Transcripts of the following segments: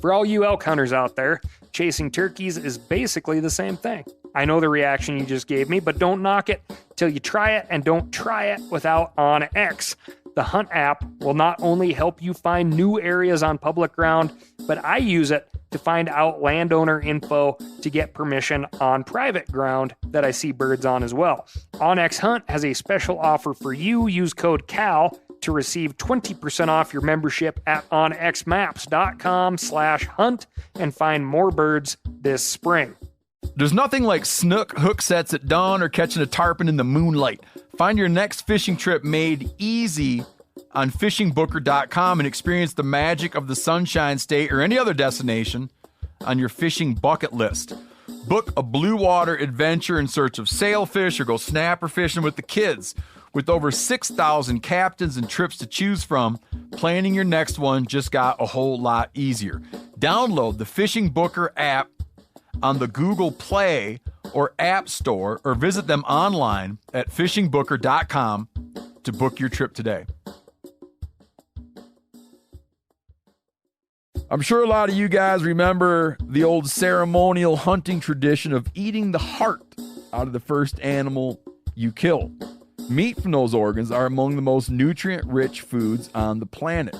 For all you elk hunters out there, chasing turkeys is basically the same thing. I know the reaction you just gave me, but don't knock it till you try it, and don't try it without OnX. The Hunt app will not only help you find new areas on public ground, but I use it to find out landowner info to get permission on private ground that I see birds on as well. OnX Hunt has a special offer for you. Use code CAL to receive 20% off your membership at onxmaps.com/hunt and find more birds this spring. There's nothing like snook hook sets at dawn or catching a tarpon in the moonlight. Find your next fishing trip made easy on fishingbooker.com and experience the magic of the Sunshine State or any other destination on your fishing bucket list. Book a blue water adventure in search of sailfish or go snapper fishing with the kids. With over 6,000 captains and trips to choose from, planning your next one just got a whole lot easier. Download the Fishing Booker app on the Google Play or App Store, or visit them online at fishingbooker.com to book your trip today. I'm sure a lot of you guys remember the old ceremonial hunting tradition of eating the heart out of the first animal you kill. Meat from those organs are among the most nutrient-rich foods on the planet.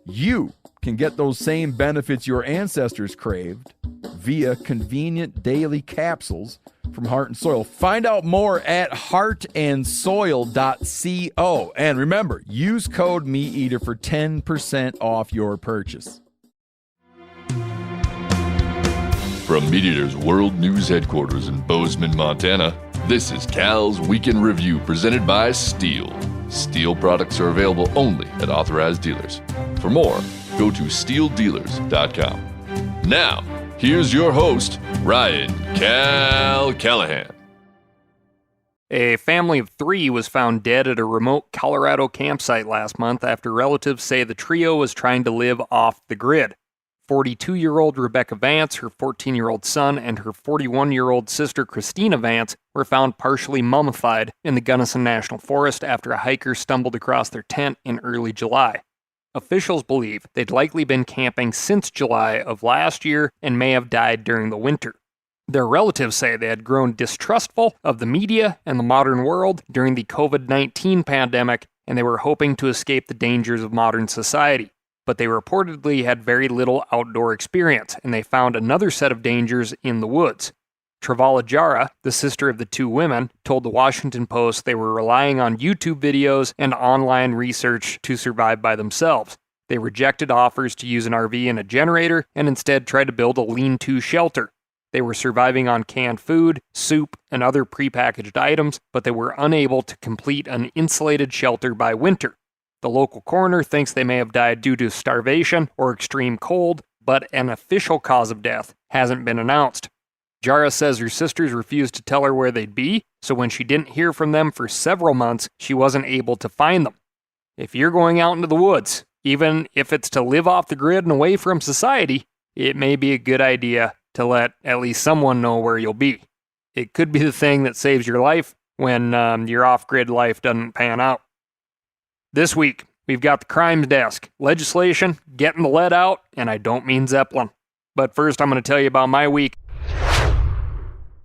You can get those same benefits your ancestors craved via convenient daily capsules from Heart and Soil. Find out more at heartandsoil.co. And remember, use code MeatEater for 10% off your purchase. From MeatEater's World News Headquarters in Bozeman, Montana, this is Cal's Weekend Review presented by Steel. Steel products are available only at authorized dealers. For more, go to steeldealers.com. Now, here's your host, Ryan Cal Callahan. A family of 3 was found dead at a remote Colorado campsite last month after relatives say the trio was trying to live off the grid. 42-year-old Rebecca Vance, her 14-year-old son, and her 41-year-old sister Christina Vance were found partially mummified in the Gunnison National Forest after a hiker stumbled across their tent in early July. Officials believe they'd likely been camping since July of last year and may have died during the winter. Their relatives say they had grown distrustful of the media and the modern world during the COVID-19 pandemic, and they were hoping to escape the dangers of modern society. But they reportedly had very little outdoor experience, and they found another set of dangers in the woods. Travala Jara, the sister of the 2 women, told the Washington Post they were relying on YouTube videos and online research to survive by themselves. They rejected offers to use an RV and a generator, and instead tried to build a lean-to shelter. They were surviving on canned food, soup, and other prepackaged items, but they were unable to complete an insulated shelter by winter. The local coroner thinks they may have died due to starvation or extreme cold, but an official cause of death hasn't been announced. Jara says her sisters refused to tell her where they'd be, so when she didn't hear from them for several months, she wasn't able to find them. If you're going out into the woods, even if it's to live off the grid and away from society, it may be a good idea to let at least someone know where you'll be. It could be the thing that saves your life when your off-grid life doesn't pan out. This week, we've got the crimes desk, legislation, getting the lead out, and I don't mean Zeppelin. But first, I'm going to tell you about my week.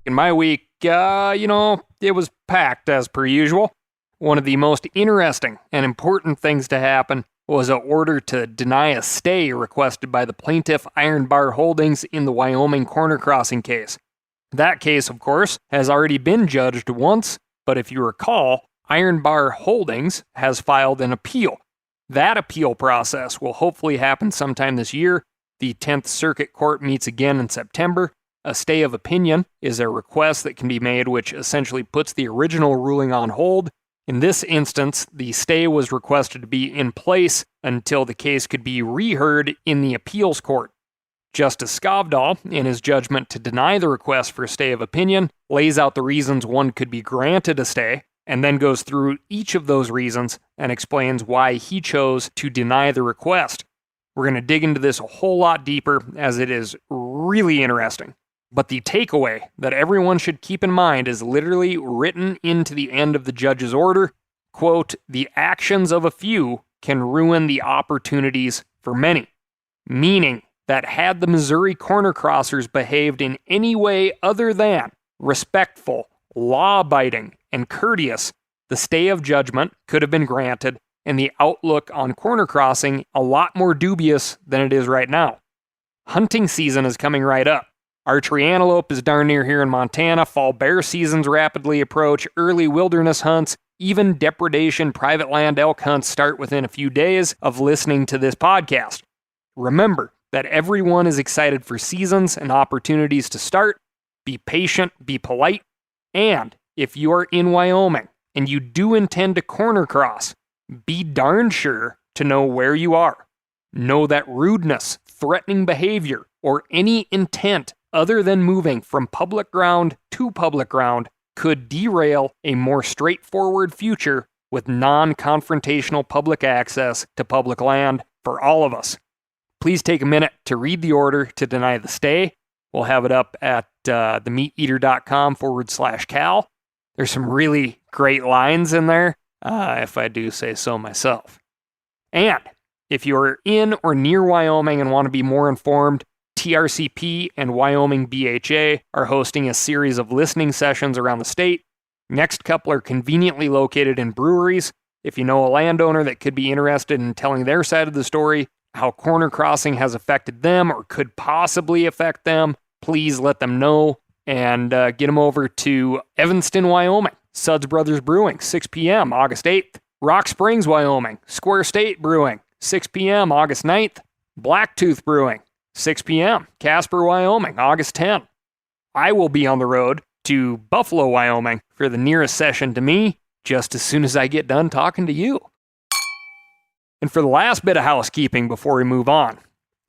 In my week, it was packed as per usual. One of the most interesting and important things to happen was an order to deny a stay requested by the plaintiff Iron Bar Holdings in the Wyoming corner crossing case. That case, of course, has already been judged once, but if you recall, Iron Bar Holdings has filed an appeal. That appeal process will hopefully happen sometime this year. The 10th Circuit Court meets again in September. A stay of opinion is a request that can be made which essentially puts the original ruling on hold. In this instance, the stay was requested to be in place until the case could be reheard in the appeals court. Justice Skovdahl, in his judgment to deny the request for a stay of opinion, lays out the reasons one could be granted a stay, and then goes through each of those reasons and explains why he chose to deny the request. We're going to dig into this a whole lot deeper, as it is really interesting. But the takeaway that everyone should keep in mind is literally written into the end of the judge's order. Quote, "The actions of a few can ruin the opportunities for many." Meaning, that had the Missouri corner crossers behaved in any way other than respectful, law-abiding, and courteous, the stay of judgment could have been granted, and the outlook on corner crossing a lot more dubious than it is right now. Hunting season is coming right up. Archery antelope is darn near here in Montana, fall bear seasons rapidly approach, early wilderness hunts, even depredation private land elk hunts start within a few days of listening to this podcast. Remember that everyone is excited for seasons and opportunities to start. Be patient, be polite, and if you are in Wyoming and you do intend to corner cross, be darn sure to know where you are. Know that rudeness, threatening behavior, or any intent other than moving from public ground to public ground could derail a more straightforward future with non-confrontational public access to public land for all of us. Please take a minute to read the order to deny the stay. We'll have it up at themeateater.com/Cal. There's some really great lines in there, if I do say so myself. And if you're in or near Wyoming and want to be more informed, TRCP and Wyoming BHA are hosting a series of listening sessions around the state. Next couple are conveniently located in breweries. If you know a landowner that could be interested in telling their side of the story, how corner crossing has affected them or could possibly affect them, please let them know and get them over to Evanston, Wyoming. Suds Brothers Brewing, 6 p.m., August 8th. Rock Springs, Wyoming. Square State Brewing, 6 p.m., August 9th. Blacktooth Brewing, 6 p.m., Casper, Wyoming, August 10th. I will be on the road to Buffalo, Wyoming for the nearest session to me just as soon as I get done talking to you. And for the last bit of housekeeping before we move on,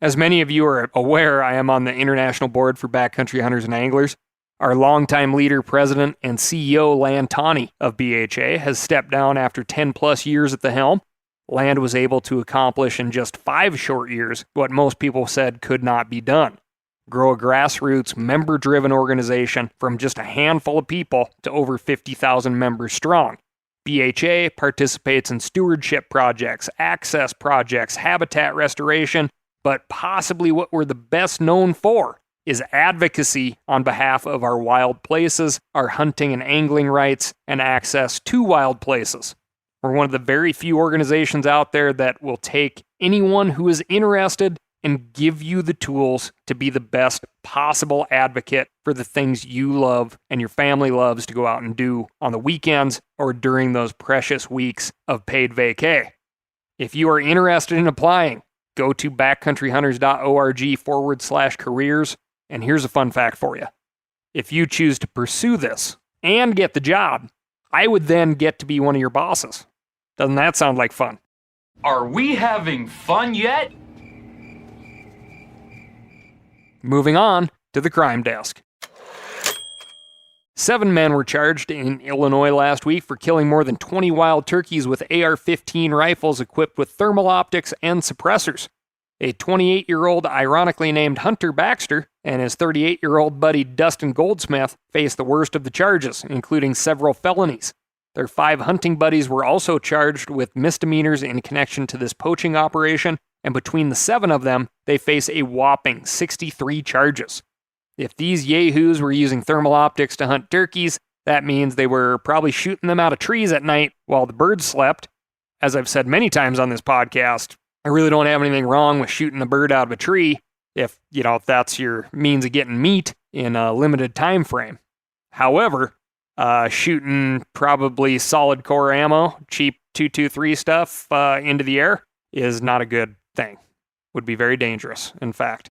as many of you are aware, I am on the International Board for Backcountry Hunters and Anglers. Our longtime leader, president, and CEO, Land Tawney of BHA, has stepped down after 10-plus years at the helm. Land was able to accomplish in just 5 short years what most people said could not be done. Grow a grassroots, member-driven organization from just a handful of people to over 50,000 members strong. BHA participates in stewardship projects, access projects, habitat restoration, but possibly what we're the best known for is advocacy on behalf of our wild places, our hunting and angling rights, and access to wild places. We're one of the very few organizations out there that will take anyone who is interested and give you the tools to be the best possible advocate for the things you love and your family loves to go out and do on the weekends or during those precious weeks of paid vacay. If you are interested in applying, go to backcountryhunters.org/careers. And here's a fun fact for you. If you choose to pursue this and get the job, I would then get to be one of your bosses. Doesn't that sound like fun? Are we having fun yet? Moving on to the crime desk. 7 men were charged in Illinois last week for killing more than 20 wild turkeys with AR-15 rifles equipped with thermal optics and suppressors. A 28-year-old ironically named Hunter Baxter and his 38-year-old buddy Dustin Goldsmith faced the worst of the charges, including several felonies. Their 5 hunting buddies were also charged with misdemeanors in connection to this poaching operation, and between the 7 of them, they face a whopping 63 charges. If these yahoos were using thermal optics to hunt turkeys, that means they were probably shooting them out of trees at night while the birds slept. As I've said many times on this podcast, I really don't have anything wrong with shooting a bird out of a tree if that's your means of getting meat in a limited time frame. However, shooting probably solid core ammo, cheap 223 stuff into the air is not a good thing. Would be very dangerous, in fact.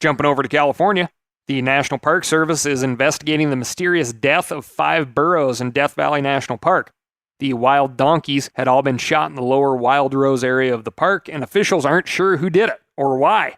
Jumping over to California, the National Park Service is investigating the mysterious death of 5 burros in Death Valley National Park. The wild donkeys had all been shot in the lower Wild Rose area of the park, and officials aren't sure who did it or why.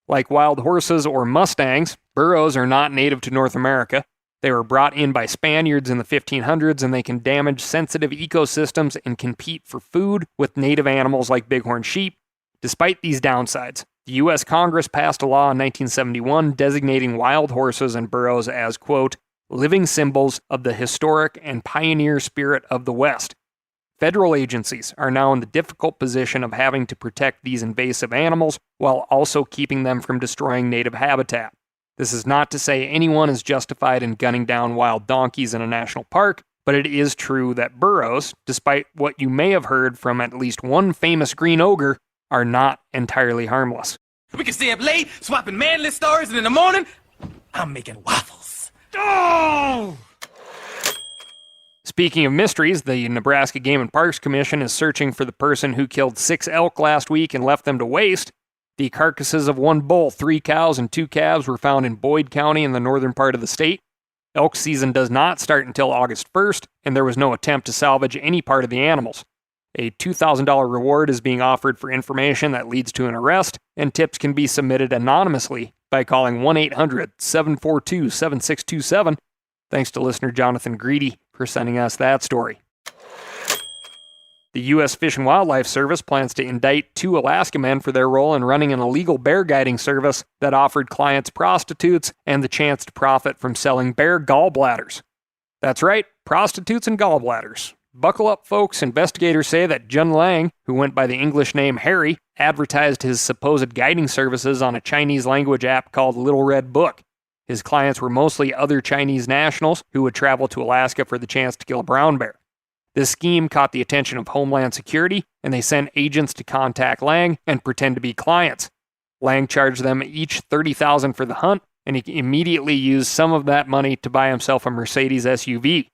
Like wild horses or mustangs, burros are not native to North America. They were brought in by Spaniards in the 1500s, and they can damage sensitive ecosystems and compete for food with native animals like bighorn sheep. Despite these downsides, the U.S. Congress passed a law in 1971 designating wild horses and burros as, quote, living symbols of the historic and pioneer spirit of the West. Federal agencies are now in the difficult position of having to protect these invasive animals while also keeping them from destroying native habitat. This is not to say anyone is justified in gunning down wild donkeys in a national park, but it is true that burros, despite what you may have heard from at least one famous green ogre, are not entirely harmless. We can stay up late, swapping manly stories, and in the morning, I'm making waffles. Oh! Speaking of mysteries, the Nebraska Game and Parks Commission is searching for the person who killed 6 elk last week and left them to waste. The carcasses of 1 bull, 3 cows, and 2 calves were found in Boyd County in the northern part of the state. Elk season does not start until August 1st, and there was no attempt to salvage any part of the animals. A $2,000 reward is being offered for information that leads to an arrest, and tips can be submitted anonymously by calling 1-800-742-7627. Thanks to listener Jonathan Greedy for sending us that story. The U.S. Fish and Wildlife Service plans to indict 2 Alaska men for their role in running an illegal bear guiding service that offered clients prostitutes and the chance to profit from selling bear gallbladders. That's right, prostitutes and gallbladders. Buckle up, folks. Investigators say that Jun Lang, who went by the English name Harry, advertised his supposed guiding services on a Chinese language app called Little Red Book. His clients were mostly other Chinese nationals who would travel to Alaska for the chance to kill a brown bear. This scheme caught the attention of Homeland Security, and they sent agents to contact Lang and pretend to be clients. Lang charged them each $30,000 for the hunt, and he immediately used some of that money to buy himself a Mercedes SUV.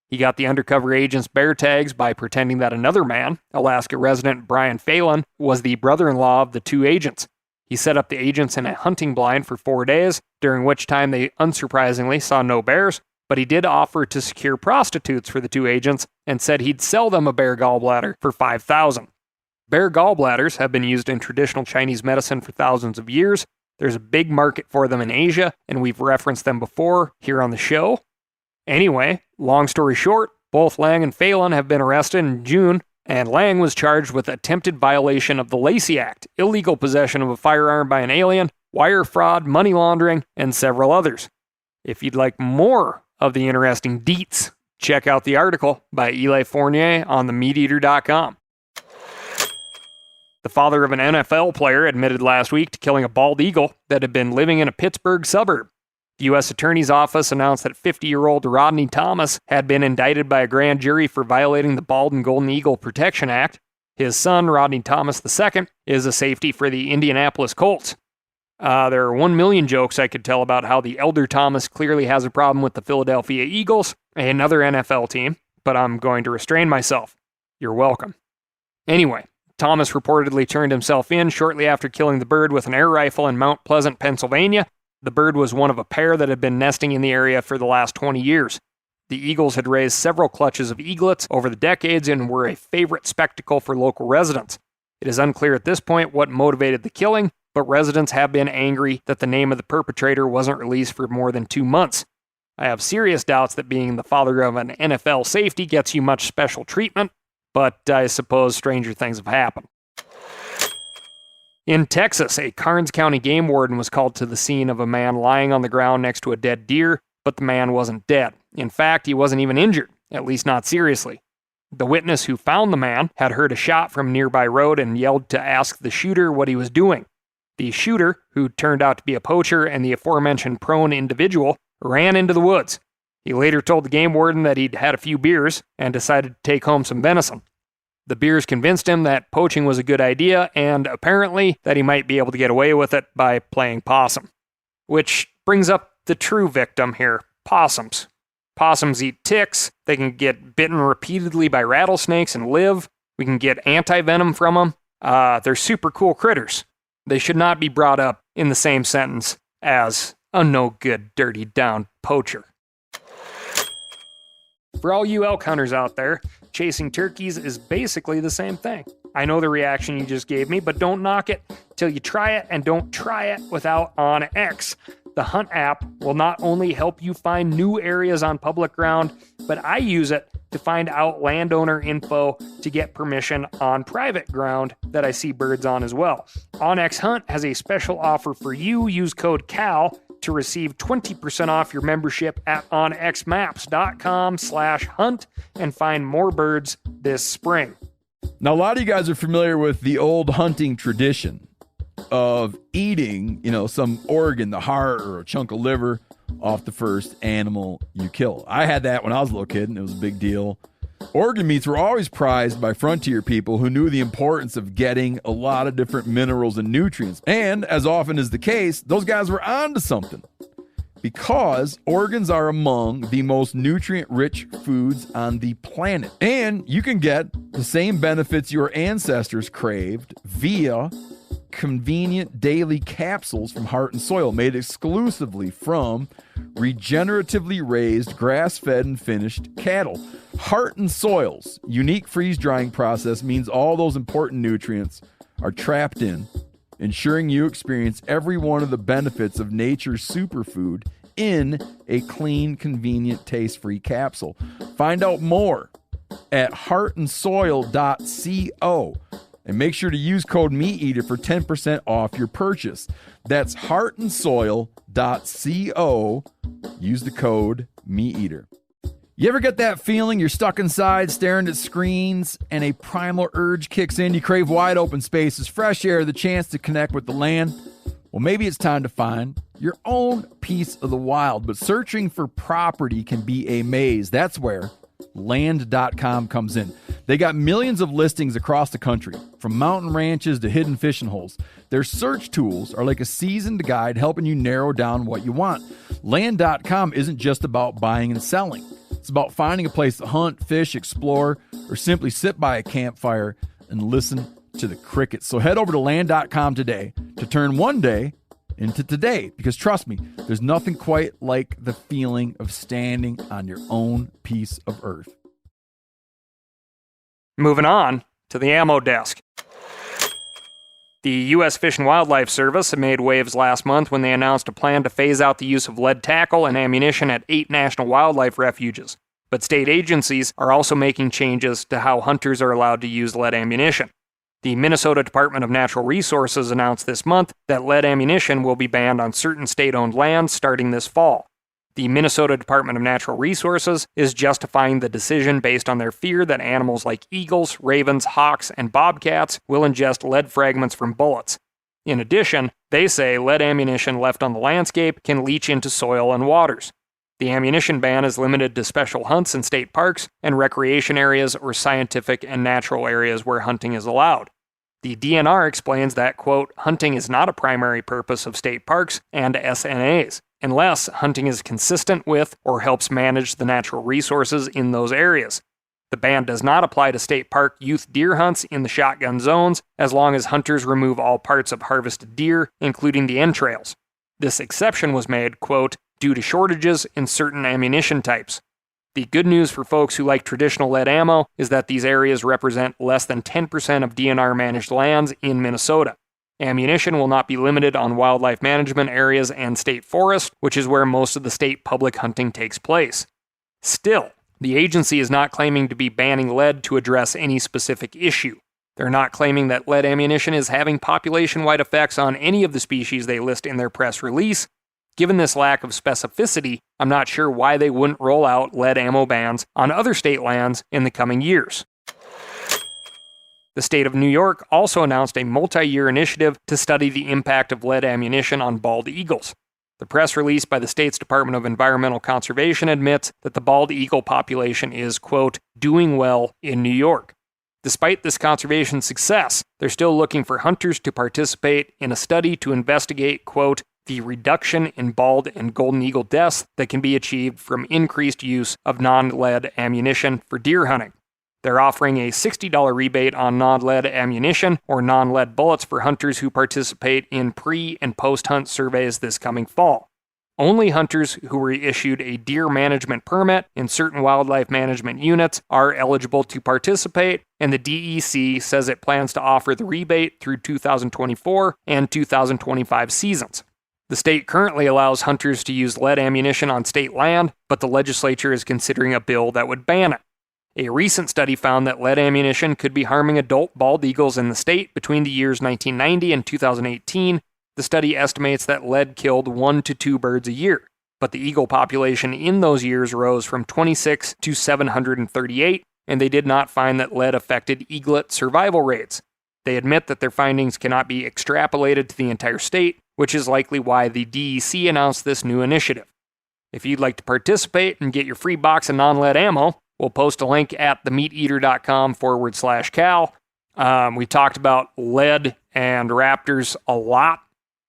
He got the undercover agents bear tags by pretending that another man, Alaska resident Brian Phelan, was the brother-in-law of the 2 agents. He set up the agents in a hunting blind for 4 days, during which time they unsurprisingly saw no bears, but he did offer to secure prostitutes for the 2 agents and said he'd sell them a bear gallbladder for $5,000. Bear gallbladders have been used in traditional Chinese medicine for thousands of years. There's a big market for them in Asia, and we've referenced them before here on the show. Anyway, long story short, both Lang and Phelan have been arrested in June, and Lang was charged with attempted violation of the Lacey Act, illegal possession of a firearm by an alien, wire fraud, money laundering, and several others. If you'd like more of the interesting deets, check out the article by Eli Fournier on themeateater.com. The father of an NFL player admitted last week to killing a bald eagle that had been living in a Pittsburgh suburb. The U.S. Attorney's Office announced that 50-year-old Rodney Thomas had been indicted by a grand jury for violating the Bald and Golden Eagle Protection Act. His son, Rodney Thomas II, is a safety for the Indianapolis Colts. There are 1 million jokes I could tell about how the elder Thomas clearly has a problem with the Philadelphia Eagles, another NFL team, but I'm going to restrain myself. You're welcome. Anyway, Thomas reportedly turned himself in shortly after killing the bird with an air rifle in Mount Pleasant, Pennsylvania. The bird was one of a pair that had been nesting in the area for the last 20 years. The eagles had raised several clutches of eaglets over the decades and were a favorite spectacle for local residents. It is unclear at this point what motivated the killing, but residents have been angry that the name of the perpetrator wasn't released for more than 2 months. I have serious doubts that being the father of an NFL safety gets you much special treatment, but I suppose stranger things have happened. In Texas, a Karnes County game warden was called to the scene of a man lying on the ground next to a dead deer, but the man wasn't dead. In fact, he wasn't even injured, at least not seriously. The witness who found the man had heard a shot from a nearby road and yelled to ask the shooter what he was doing. The shooter, who turned out to be a poacher and the aforementioned prone individual, ran into the woods. He later told the game warden that he'd had a few beers and decided to take home some venison. The beers convinced him that poaching was a good idea and apparently that he might be able to get away with it by playing possum. Which brings up the true victim here, possums. Possums eat ticks, they can get bitten repeatedly by rattlesnakes and live. We can get anti-venom from them. They're super cool critters. They should not be brought up in the same sentence as a no-good, dirty down poacher. For all you elk hunters out there, chasing turkeys is basically the same thing. I know the reaction you just gave me, but don't knock it till you try it, and don't try it without OnX. The Hunt app will not only help you find new areas on public ground, but I use it to find out landowner info to get permission on private ground that I see birds on as well. OnX Hunt has a special offer for you. Use code CAL to receive 20% off your membership at onxmaps.com/hunt and find more birds this spring. Now, a lot of you guys are familiar with the old hunting tradition of eating, some organ, the heart or a chunk of liver off the first animal you kill. I had that when I was a little kid, and it was a big deal. Organ meats were always prized by frontier people who knew the importance of getting a lot of different minerals and nutrients. And as often is the case, those guys were onto something, because organs are among the most nutrient-rich foods on the planet. And you can get the same benefits your ancestors craved via convenient daily capsules from Heart and Soil, made exclusively from regeneratively raised, grass-fed, and finished cattle. Heart and Soil's unique freeze-drying process means all those important nutrients are trapped in, ensuring you experience every one of the benefits of nature's superfood in a clean, convenient, taste-free capsule. Find out more at heartandsoil.co. And make sure to use code MeatEater for 10% off your purchase. That's heartandsoil.co. Use the code MeatEater. You ever get that feeling you're stuck inside staring at screens and a primal urge kicks in? You crave wide open spaces, fresh air, the chance to connect with the land? Well, maybe it's time to find your own piece of the wild, but searching for property can be a maze. That's where Land.com comes in. They got millions of listings across the country, from mountain ranches to hidden fishing holes. Their search tools are like a seasoned guide helping you narrow down what you want. Land.com isn't just about buying and selling. It's about finding a place to hunt, fish, explore, or simply sit by a campfire and listen to the crickets. So head over to Land.com today to turn one day into today, because trust me, there's nothing quite like the feeling of standing on your own piece of earth. Moving on to the ammo desk. The U.S. Fish and Wildlife Service made waves last month when they announced a plan to phase out the use of lead tackle and ammunition at 8 national wildlife refuges. But state agencies are also making changes to how hunters are allowed to use lead ammunition. The Minnesota Department of Natural Resources announced this month that lead ammunition will be banned on certain state-owned lands starting this fall. The Minnesota Department of Natural Resources is justifying the decision based on their fear that animals like eagles, ravens, hawks, and bobcats will ingest lead fragments from bullets. In addition, they say lead ammunition left on the landscape can leach into soil and waters. The ammunition ban is limited to special hunts in state parks and recreation areas or scientific and natural areas where hunting is allowed. The DNR explains that, quote, hunting is not a primary purpose of state parks and SNAs, unless hunting is consistent with or helps manage the natural resources in those areas. The ban does not apply to state park youth deer hunts in the shotgun zones, as long as hunters remove all parts of harvested deer, including the entrails. This exception was made, quote, due to shortages in certain ammunition types. The good news for folks who like traditional lead ammo is that these areas represent less than 10% of DNR-managed lands in Minnesota. Ammunition will not be limited on wildlife management areas and state forest, which is where most of the state public hunting takes place. Still, the agency is not claiming to be banning lead to address any specific issue. They're not claiming that lead ammunition is having population-wide effects on any of the species they list in their press release. Given this lack of specificity, I'm not sure why they wouldn't roll out lead ammo bans on other state lands in the coming years. The state of New York also announced a multi-year initiative to study the impact of lead ammunition on bald eagles. The press release by the state's Department of Environmental Conservation admits that the bald eagle population is, quote, doing well in New York. Despite this conservation success, they're still looking for hunters to participate in a study to investigate, quote, the reduction in bald and golden eagle deaths that can be achieved from increased use of non-lead ammunition for deer hunting. They're offering a $60 rebate on non-lead ammunition or non-lead bullets for hunters who participate in pre- and post-hunt surveys this coming fall. Only hunters who were issued a deer management permit in certain wildlife management units are eligible to participate, and the DEC says it plans to offer the rebate through 2024 and 2025 seasons. The state currently allows hunters to use lead ammunition on state land, but the legislature is considering a bill that would ban it. A recent study found that lead ammunition could be harming adult bald eagles in the state between the years 1990 and 2018, the study estimates that lead killed 1 to 2 birds a year, but the eagle population in those years rose from 26 to 738, and they did not find that lead affected eaglet survival rates. They admit that their findings cannot be extrapolated to the entire state, which is likely why the DEC announced this new initiative. If you'd like to participate and get your free box of non-lead ammo, we'll post a link at themeateater.com/Cal. We talked about lead and raptors a lot.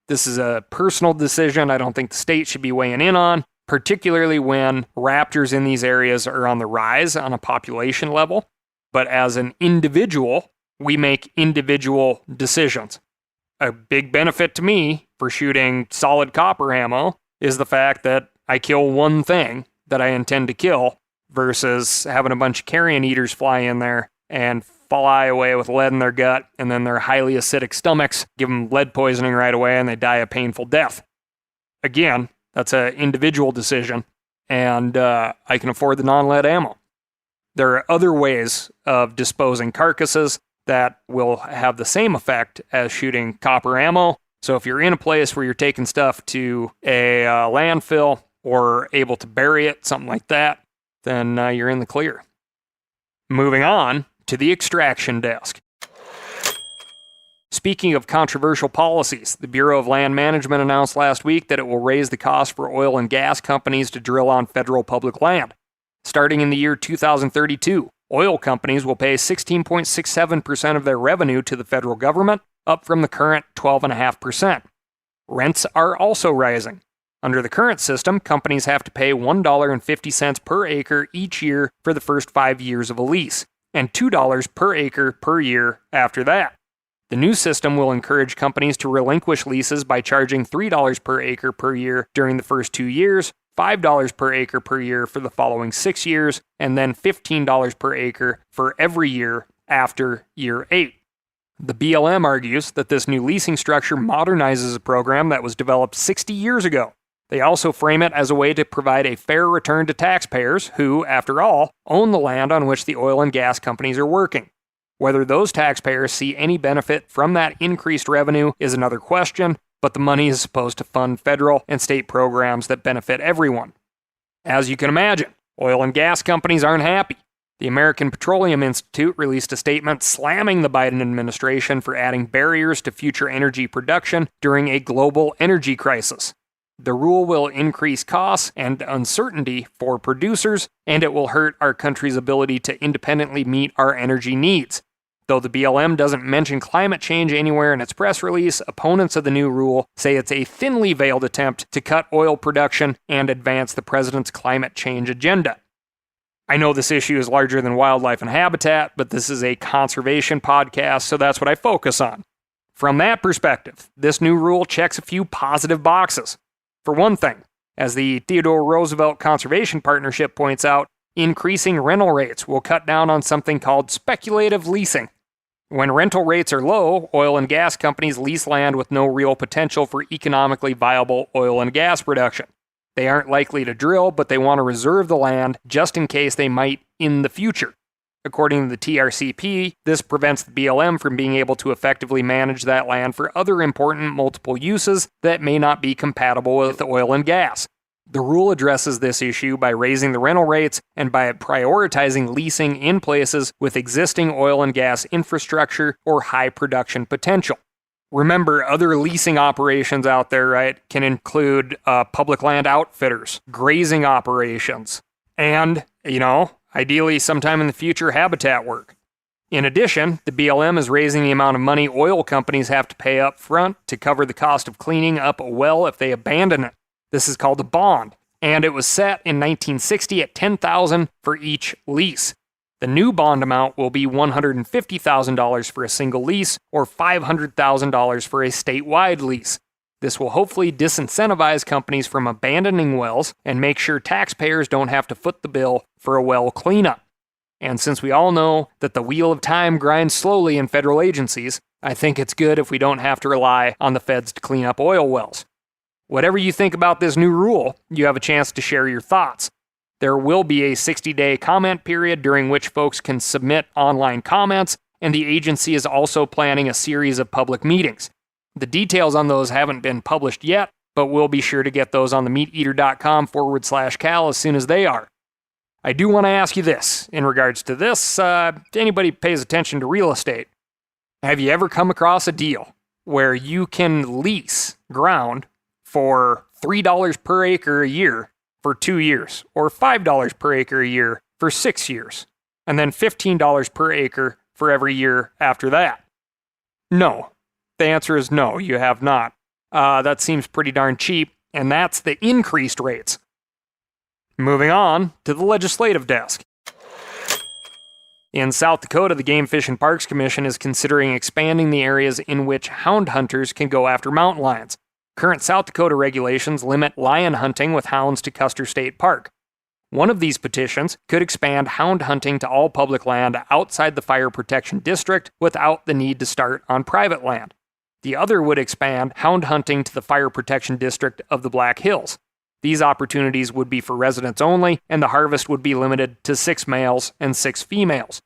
This is a personal decision I don't think the state should be weighing in on, particularly when raptors in these areas are on the rise on a population level. But as an individual, we make individual decisions. A big benefit to me for shooting solid copper ammo is the fact that I kill one thing that I intend to kill versus having a bunch of carrion eaters fly in there and fly away with lead in their gut, and then their highly acidic stomachs give them lead poisoning right away and they die a painful death. Again, that's an individual decision, and I can afford the non-lead ammo. There are other ways of disposing carcasses that will have the same effect as shooting copper ammo. So if you're in a place where you're taking stuff to a landfill or able to bury it, something like that, then you're in the clear. Moving on to the extraction desk. Speaking of controversial policies, the Bureau of Land Management announced last week that it will raise the cost for oil and gas companies to drill on federal public land. Starting in the year 2032, oil companies will pay 16.67% of their revenue to the federal government, up from the current 12.5%. Rents are also rising. Under the current system, companies have to pay $1.50 per acre each year for the first 5 years of a lease, and $2 per acre per year after that. The new system will encourage companies to relinquish leases by charging $3 per acre per year during the first 2 years, $5 per acre per year for the following 6 years, and then $15 per acre for every year after year 8. The BLM argues that this new leasing structure modernizes a program that was developed 60 years ago. They also frame it as a way to provide a fair return to taxpayers who, after all, own the land on which the oil and gas companies are working. Whether those taxpayers see any benefit from that increased revenue is another question, but the money is supposed to fund federal and state programs that benefit everyone. As you can imagine, oil and gas companies aren't happy. The American Petroleum Institute released a statement slamming the Biden administration for adding barriers to future energy production during a global energy crisis. The rule will increase costs and uncertainty for producers, and it will hurt our country's ability to independently meet our energy needs. Though the BLM doesn't mention climate change anywhere in its press release, opponents of the new rule say it's a thinly veiled attempt to cut oil production and advance the president's climate change agenda. I know this issue is larger than wildlife and habitat, but this is a conservation podcast, so that's what I focus on. From that perspective, this new rule checks a few positive boxes. For one thing, as the Theodore Roosevelt Conservation Partnership points out, increasing rental rates will cut down on something called speculative leasing. When rental rates are low, oil and gas companies lease land with no real potential for economically viable oil and gas production. They aren't likely to drill, but they want to reserve the land just in case they might in the future. According to the TRCP, this prevents the BLM from being able to effectively manage that land for other important multiple uses that may not be compatible with oil and gas. The rule addresses this issue by raising the rental rates and by prioritizing leasing in places with existing oil and gas infrastructure or high production potential. Remember, other leasing operations out there, right, can include public land outfitters, grazing operations, and, ideally sometime in the future, habitat work. In addition, the BLM is raising the amount of money oil companies have to pay up front to cover the cost of cleaning up a well if they abandon it. This is called a bond, and it was set in 1960 at $10,000 for each lease. The new bond amount will be $150,000 for a single lease or $500,000 for a statewide lease. This will hopefully disincentivize companies from abandoning wells and make sure taxpayers don't have to foot the bill for a well cleanup. And since we all know that the wheel of time grinds slowly in federal agencies, I think it's good if we don't have to rely on the feds to clean up oil wells. Whatever you think about this new rule, you have a chance to share your thoughts. There will be a 60-day comment period during which folks can submit online comments, and the agency is also planning a series of public meetings. The details on those haven't been published yet, but we'll be sure to get those on the meateater.com/Cal as soon as they are. I do want to ask you this, in regards to this, to anybody who pays attention to real estate. Have you ever come across a deal where you can lease ground for $3 per acre a year for 2 years, or $5 per acre a year for 6 years, and then $15 per acre for every year after that? No. The answer is no, you have not. That seems pretty darn cheap, and that's the increased rates. Moving on to the legislative desk. In South Dakota, the Game Fish and Parks Commission is considering expanding the areas in which hound hunters can go after mountain lions. Current South Dakota regulations limit lion hunting with hounds to Custer State Park. One of these petitions could expand hound hunting to all public land outside the Fire Protection District without the need to start on private land. The other would expand hound hunting to the Fire Protection District of the Black Hills. These opportunities would be for residents only, and the harvest would be limited to 6 males and 6 females.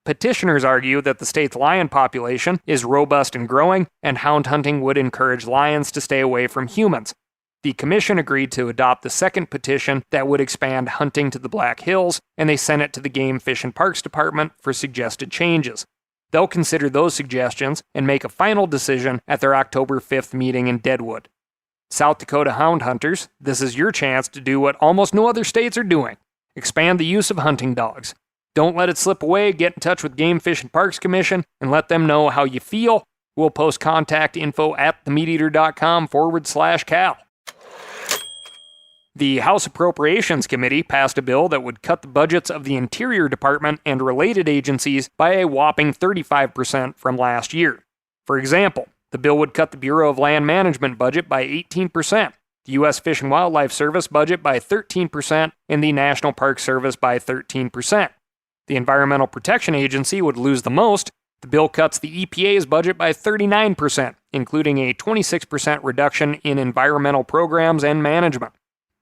Petitioners argue that the state's lion population is robust and growing, and hound hunting would encourage lions to stay away from humans. The commission agreed to adopt the second petition that would expand hunting to the Black Hills, and they sent it to the Game, Fish, and Parks Department for suggested changes. They'll consider those suggestions and make a final decision at their October 5th meeting in Deadwood. South Dakota hound hunters, this is your chance to do what almost no other states are doing. Expand the use of hunting dogs. Don't let it slip away. Get in touch with Game, Fish, and Parks Commission and let them know how you feel. We'll post contact info at themeateater.com/Cal. The House Appropriations Committee passed a bill that would cut the budgets of the Interior Department and related agencies by a whopping 35% from last year. For example, the bill would cut the Bureau of Land Management budget by 18%, the U.S. Fish and Wildlife Service budget by 13%, and the National Park Service by 13%. The Environmental Protection Agency would lose the most. The bill cuts the EPA's budget by 39%, including a 26% reduction in environmental programs and management.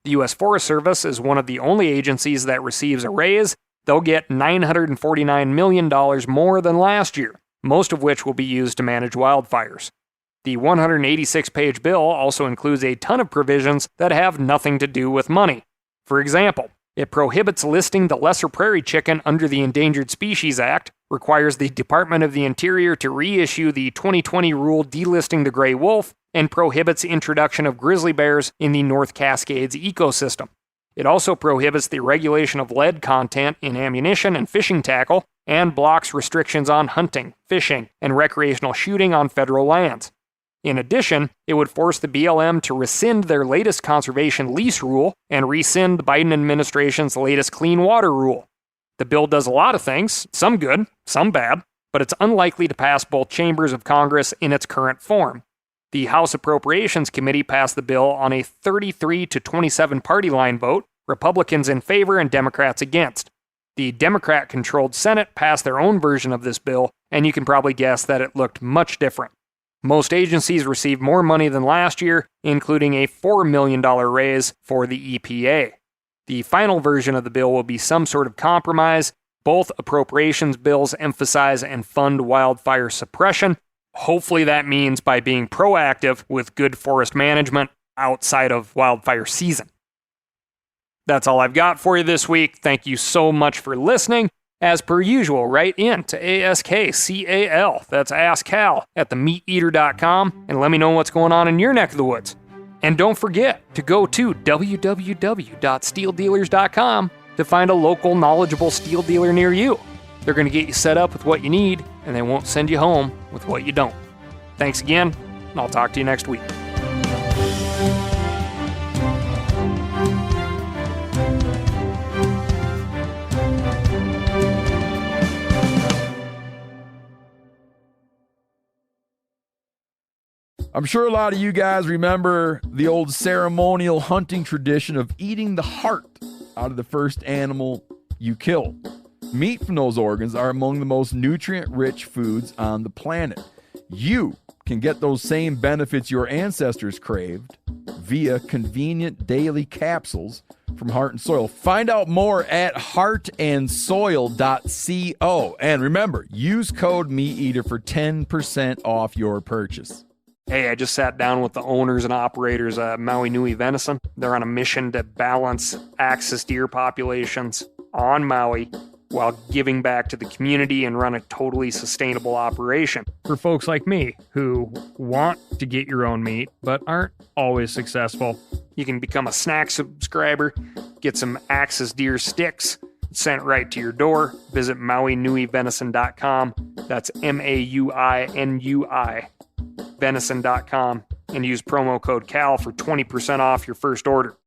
The U.S. Forest Service is one of the only agencies that receives a raise. They'll get $949 million more than last year, most of which will be used to manage wildfires. The 186-page bill also includes a ton of provisions that have nothing to do with money. For example, it prohibits listing the lesser prairie chicken under the Endangered Species Act, requires the Department of the Interior to reissue the 2020 rule delisting the gray wolf, and prohibits introduction of grizzly bears in the North Cascades ecosystem. It also prohibits the regulation of lead content in ammunition and fishing tackle, and blocks restrictions on hunting, fishing, and recreational shooting on federal lands. In addition, it would force the BLM to rescind their latest conservation lease rule and rescind the Biden administration's latest clean water rule. The bill does a lot of things, some good, some bad, but it's unlikely to pass both chambers of Congress in its current form. The House Appropriations Committee passed the bill on a 33-27 party line vote, Republicans in favor and Democrats against. The Democrat-controlled Senate passed their own version of this bill, and you can probably guess that it looked much different. Most agencies received more money than last year, including a $4 million raise for the EPA. The final version of the bill will be some sort of compromise. Both appropriations bills emphasize and fund wildfire suppression. Hopefully that means by being proactive with good forest management outside of wildfire season. That's all I've got for you this week. Thank you so much for listening. As per usual, write in to ASKCAL, that's AskCal, at themeateater.com, and let me know what's going on in your neck of the woods. And don't forget to go to www.steeldealers.com to find a local knowledgeable steel dealer near you. They're going to get you set up with what you need, and they won't send you home with what you don't. Thanks again, and I'll talk to you next week. I'm sure a lot of you guys remember the old ceremonial hunting tradition of eating the heart out of the first animal you kill. Meat from those organs are among the most nutrient-rich foods on the planet. You can get those same benefits your ancestors craved via convenient daily capsules from Heart and Soil. Find out more at heartandsoil.co. And remember, use code MeatEater for 10% off your purchase. Hey, I just sat down with the owners and operators of Maui Nui Venison. They're on a mission to balance axis deer populations on Maui while giving back to the community and run a totally sustainable operation. For folks like me who want to get your own meat but aren't always successful, you can become a snack subscriber, get some axis deer sticks sent right to your door. Visit MauiNuiVenison.com. That's MAUINUI. Venison.com and use promo code CAL for 20% off your first order.